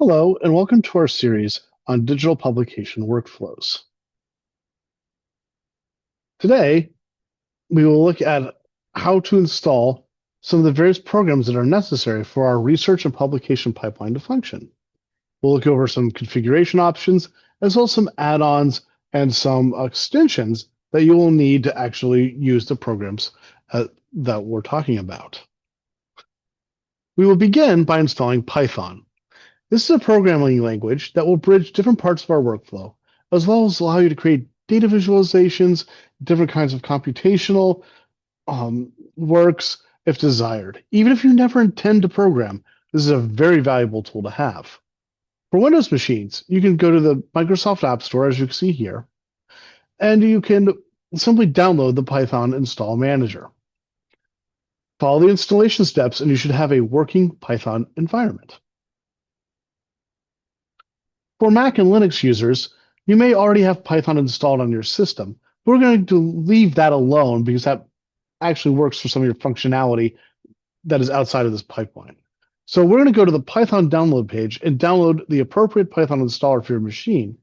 Hello, and welcome to our series on digital publication workflows. Today, we will look at how to install some of the various programs that are necessary for our research and publication pipeline to function. We'll look over some configuration options, as well as some add-ons and some extensions that you will need to actually use the programs that we're talking about. We will begin by installing Python. This is a programming language that will bridge different parts of our workflow, as well as allow you to create data visualizations, different kinds of computational works if desired. Even if you never intend to program, this is a very valuable tool to have. For Windows machines, you can go to the Microsoft App Store, as you can see here, and you can simply download the Python Install Manager. Follow the installation steps, and you should have a working Python environment. For Mac and Linux users, you may already have Python installed on your system. We're going to leave that alone because that actually works for some of your functionality that is outside of this pipeline. So we're going to go to the Python download page and download the appropriate Python installer for your machine,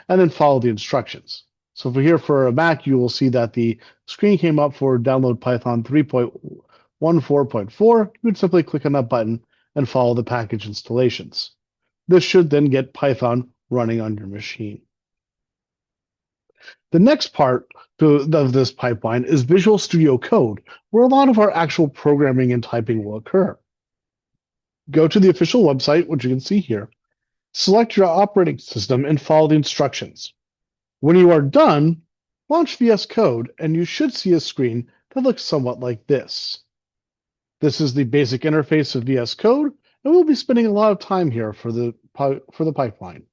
and then follow the instructions. So if we're here for a Mac, you will see that the screen came up for download Python 3.14.4. You would simply click on that button and follow the package installations. This should then get Python running on your machine. The next part of this pipeline is Visual Studio Code, where a lot of our actual programming and typing will occur. Go to the official website, which you can see here, select your operating system, and follow the instructions. When you are done, launch VS Code, and you should see a screen that looks somewhat like this. This is the basic interface of VS Code, and we'll be spending a lot of time here for the pipeline.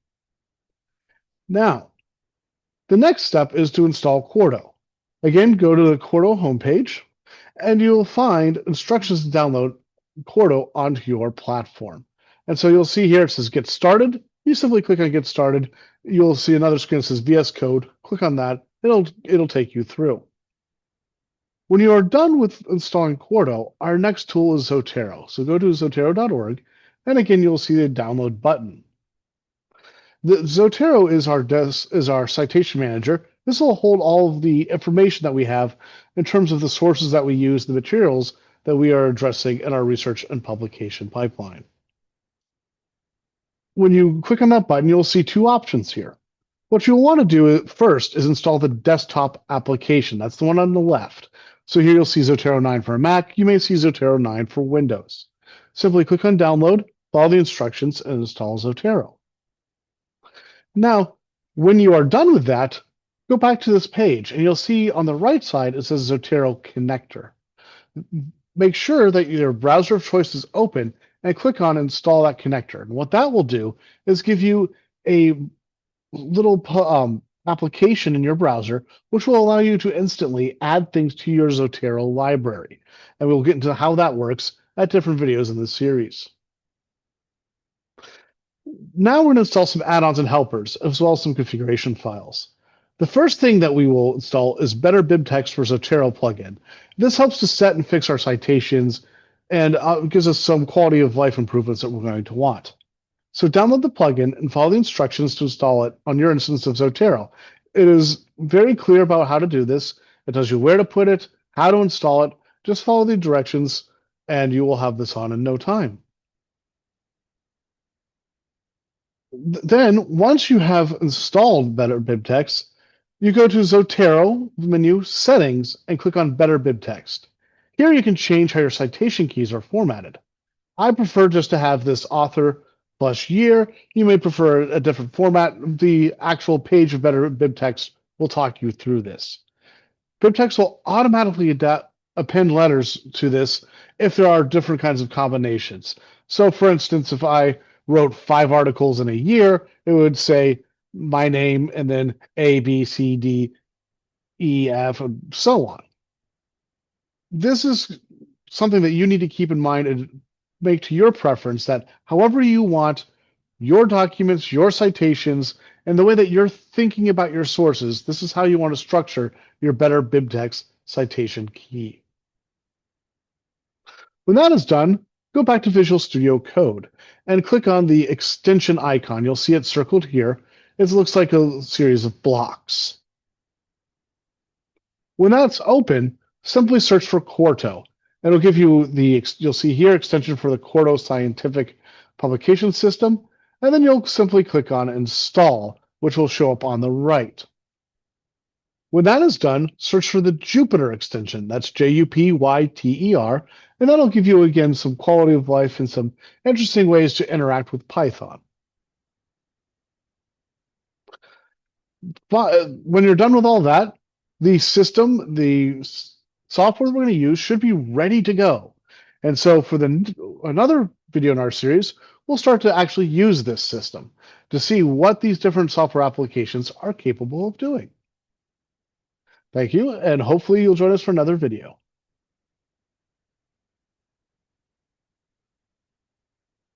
Now, the next step is to install Quarto. Again, go to the Quarto homepage, and you'll find instructions to download Quarto onto your platform. And so you'll see here it says Get Started. You simply click on Get Started. You'll see another screen that says VS Code. Click on that. It'll take you through. When you are done with installing Quarto, our next tool is Zotero. So go to zotero.org, and again, you'll see the download button. The Zotero is our citation manager. This will hold all of the information that we have in terms of the sources that we use, the materials that we are addressing in our research and publication pipeline. When you click on that button, you'll see two options here. What you'll want to do first is install the desktop application. That's the one on the left. So here you'll see Zotero 9 for a Mac. You may see Zotero 9 for Windows. Simply click on Download, follow the instructions, and install Zotero. Now, when you are done with that, go back to this page, and you'll see on the right side it says Zotero Connector. Make sure that your browser of choice is open and click on Install that connector. And what that will do is give you a little application in your browser, which will allow you to instantly add things to your Zotero library. And we'll get into how that works at different videos in this series. Now we're going to install some add-ons and helpers, as well as some configuration files. The first thing that we will install is Better BibTeX for Zotero plugin. This helps to set and fix our citations and gives us some quality of life improvements that we're going to want. So download the plugin and follow the instructions to install it on your instance of Zotero. It is very clear about how to do this. It tells you where to put it, how to install it. Just follow the directions, and you will have this on in no time. Then, once you have installed Better BibTeX, you go to Zotero menu, Settings, and click on Better BibTeX. Here you can change how your citation keys are formatted. I prefer just to have this author plus year. You may prefer a different format. The actual page of Better BibTeX will talk you through this. BibTeX will automatically append letters to this if there are different kinds of combinations. So, for instance, if I wrote 5 articles in a year, it would say my name and then A, B, C, D, E, F, and so on. This is something that you need to keep in mind and make to your preference, that however you want your documents, your citations, and the way that you're thinking about your sources, this is how you want to structure your Better BibTeX citation key. When that is done, Go back to Visual Studio Code and click on the extension icon. You'll see it circled here. It looks like a series of blocks. When that's open, simply search for Quarto. It'll give you you'll see here, extension for the Quarto Scientific Publication System, and then you'll simply click on Install, which will show up on the right. When that is done, search for the Jupyter extension. That's Jupyter, and that'll give you, again, some quality of life and some interesting ways to interact with Python. But when you're done with all that, the software we're going to use should be ready to go. And so for another video in our series, we'll start to actually use this system to see what these different software applications are capable of doing. Thank you, and hopefully you'll join us for another video.